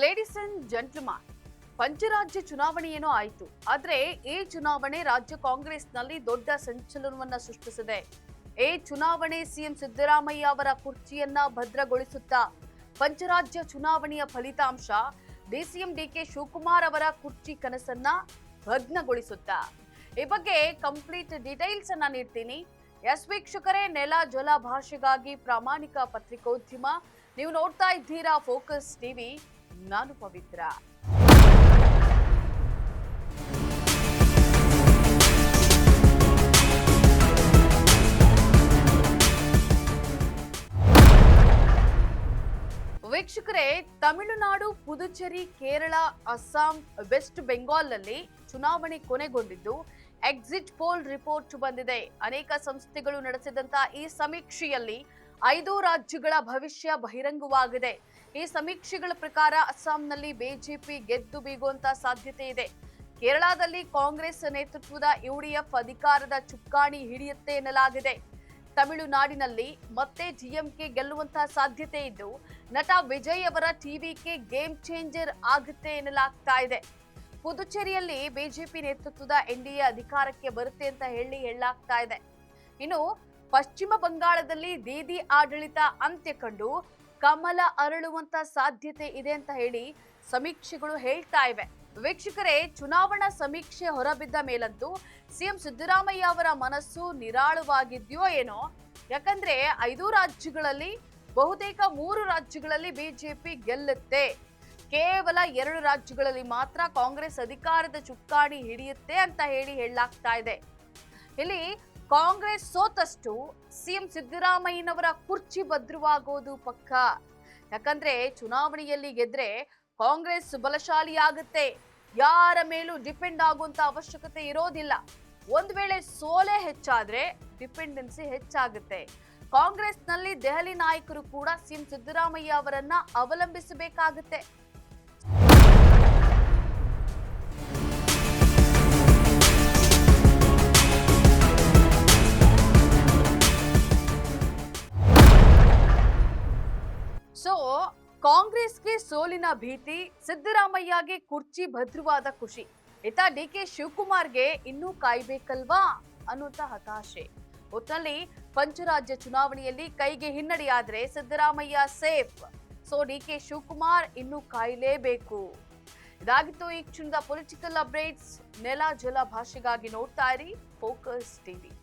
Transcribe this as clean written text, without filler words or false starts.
Ladies and gentleman, ಪಂಚರಾಜ್ಯ ಚುನಾವಣೆಯೇನೋ ಆಯಿತು. ಆದ್ರೆ ಈ ಚುನಾವಣೆ ರಾಜ್ಯ ಕಾಂಗ್ರೆಸ್ನಲ್ಲಿ ದೊಡ್ಡ ಸಂಚಲನವನ್ನ ಸೃಷ್ಟಿಸಿದೆ. ಈ ಚುನಾವಣೆ ಸಿಎಂ ಸಿದ್ದರಾಮಯ್ಯ ಅವರ ಕುರ್ಚಿಯನ್ನ ಭದ್ರಗೊಳಿಸುತ್ತಾ ಪಂಚರಾಜ್ಯ ಚುನಾವಣೆಯ ಫಲಿತಾಂಶ ಡಿಸಿಎಂ ಡಿಕೆ ಶಿವಕುಮಾರ್ ಅವರ ಕುರ್ಚಿ ಕನಸನ್ನ ಭಗ್ನಗೊಳಿಸುತ್ತಾ. ಈ ಬಗ್ಗೆ ಕಂಪ್ಲೀಟ್ ಡೀಟೇಲ್ಸ್ ಅನ್ನ ನೀಡ್ತೀನಿ. ಎಸ್ ವೀಕ್ಷಕರೇ, ನೆಲ ಜಲ ಭಾಷೆಗಾಗಿ ಪ್ರಾಮಾಣಿಕ ಪತ್ರಿಕೋದ್ಯಮ. ನೀವು ನೋಡ್ತಾ ಇದ್ದೀರಾ ಫೋಕಸ್ ಟಿವಿ. ನಾನು ಪವಿತ್ರ. ವೀಕ್ಷಕರೇ, ತಮಿಳುನಾಡು, ಪುದುಚೇರಿ, ಕೇರಳ, ಅಸ್ಸಾಂ, ವೆಸ್ಟ್ ಬೆಂಗಾಲ್ನಲ್ಲಿ ಚುನಾವಣೆ ಕೊನೆಗೊಂಡಿದ್ದು ಎಕ್ಸಿಟ್ ಪೋಲ್ ರಿಪೋರ್ಟ್ ಬಂದಿದೆ. ಅನೇಕ ಸಂಸ್ಥೆಗಳು ನಡೆಸಿದಂತ ಈ ಸಮೀಕ್ಷೆಯಲ್ಲಿ 5 ರಾಜ್ಯಗಳ ಭವಿಷ್ಯ ಬಹಿರಂಗವಾಗಿದೆ. ಈ ಸಮೀಕ್ಷೆಗಳ ಪ್ರಕಾರ ಅಸ್ಸಾಂನಲ್ಲಿ ಬಿಜೆಪಿ ಗೆದ್ದು ಬೀಗುವಂತ ಸಾಧ್ಯತೆ ಇದೆ. ಕೇರಳದಲ್ಲಿ ಕಾಂಗ್ರೆಸ್ ನೇತೃತ್ವದ ಯುಡಿಎಫ್ ಅಧಿಕಾರದ ಚುಕ್ಕಾಣಿ ಹಿಡಿಯುತ್ತೆ ಎನ್ನಲಾಗಿದೆ. ತಮಿಳುನಾಡಿನಲ್ಲಿ ಮತ್ತೆ ಡಿಎಂಕೆ ಗೆಲ್ಲುವಂತಹ ಸಾಧ್ಯತೆ ಇದ್ದು, ನಟ ವಿಜಯ್ ಅವರ ಟಿವಿಕೆ ಗೇಮ್ ಚೇಂಜರ್ ಆಗುತ್ತೆ ಎನ್ನಲಾಗ್ತಾ ಇದೆ. ಪುದುಚೇರಿಯಲ್ಲಿ ಬಿಜೆಪಿ ನೇತೃತ್ವದ ಎನ್ಡಿಎ ಅಧಿಕಾರಕ್ಕೆ ಬರುತ್ತೆ ಅಂತ ಹೇಳಲಾಗ್ತಾ ಇದೆ. ಇನ್ನು ಪಶ್ಚಿಮ ಬಂಗಾಳದಲ್ಲಿ ದೀದಿ ಆಡಳಿತ ಅಂತ್ಯ ಕಂಡು ಕಮಲ ಅರಳುವಂತ ಸಾಧ್ಯತೆ ಇದೆ ಅಂತ ಹೇಳಿ ಸಮೀಕ್ಷೆಗಳು ಹೇಳ್ತಾ ಇವೆ. ವೀಕ್ಷಕರೇ, ಚುನಾವಣಾ ಸಮೀಕ್ಷೆ ಹೊರಬಿದ್ದ ಮೇಲಂತೂ ಸಿಎಂ ಸಿದ್ದರಾಮಯ್ಯ ಅವರ ಮನಸ್ಸು ನಿರಾಳವಾಗಿದೆಯೋ ಏನೋ. ಯಾಕಂದ್ರೆ 5 ರಾಜ್ಯಗಳಲ್ಲಿ ಬಹುತೇಕ 3 ರಾಜ್ಯಗಳಲ್ಲಿ ಬಿಜೆಪಿ ಗೆಲ್ಲುತ್ತೆ. ಕೇವಲ 2 ರಾಜ್ಯಗಳಲ್ಲಿ ಮಾತ್ರ ಕಾಂಗ್ರೆಸ್ ಅಧಿಕಾರದ ಚುಕ್ಕಾಣಿ ಹಿಡಿಯುತ್ತೆ ಅಂತ ಹೇಳಲಾಗ್ತಾ ಇದೆ. ಇಲ್ಲಿ ಕಾಂಗ್ರೆಸ್ ಸೋತಷ್ಟು ಸಿಎಂ ಸಿದ್ದರಾಮಯ್ಯನವರ ಕುರ್ಚಿ ಭದ್ರವಾಗೋದು ಪಕ್ಕ. ಯಾಕಂದ್ರೆ ಚುನಾವಣೆಯಲ್ಲಿ ಗೆದ್ರೆ ಕಾಂಗ್ರೆಸ್ ಬಲಶಾಲಿ ಆಗುತ್ತೆ. ಯಾರ ಮೇಲೂ ಡಿಪೆಂಡ್ ಆಗುವಂತ ಅವಶ್ಯಕತೆ ಇರೋದಿಲ್ಲ. ಒಂದ್ ವೇಳೆ ಸೋಲೆ ಹೆಚ್ಚಾದ್ರೆ ಡಿಪೆಂಡೆನ್ಸಿ ಹೆಚ್ಚಾಗುತ್ತೆ. ಕಾಂಗ್ರೆಸ್ನಲ್ಲಿ ದೆಹಲಿ ನಾಯಕರು ಕೂಡ ಸಿಎಂ ಸಿದ್ದರಾಮಯ್ಯ ಅವರನ್ನ ಅವಲಂಬಿಸಬೇಕಾಗುತ್ತೆ. ಸೊ ಕಾಂಗ್ರೆಸ್ಗೆ ಸೋಲಿನ ಭೀತಿ, ಸಿದ್ದರಾಮಯ್ಯಗೆ ಕುರ್ಚಿ ಭದ್ರವಾದ ಖುಷಿ. ಇತ್ತ ಡಿಕೆ ಶಿವಕುಮಾರ್ಗೆ ಇನ್ನೂ ಕಾಯ್ಬೇಕಲ್ವಾ ಅನ್ನುವಂತ ಹತಾಶೆ. ಒಟ್ಟಿನಲ್ಲಿ ಪಂಚರಾಜ್ಯ ಚುನಾವಣೆಯಲ್ಲಿ ಕೈಗೆ ಹಿನ್ನಡೆಯಾದ್ರೆ ಸಿದ್ದರಾಮಯ್ಯ ಸೇಫ್. ಸೊ ಡಿಕೆ ಶಿವಕುಮಾರ್ ಇನ್ನೂ ಕಾಯಲೇಬೇಕು. ಇದಾಗಿತ್ತು ಈ ಕ್ಷಣದ ಪೊಲಿಟಿಕಲ್ ಅಪ್ಡೇಟ್ಸ್. ನೆಲ ಜಲ ಭಾಷೆಗಾಗಿ ನೋಡ್ತಾ ಇರಿ ಫೋಕಸ್ ಟಿವಿ.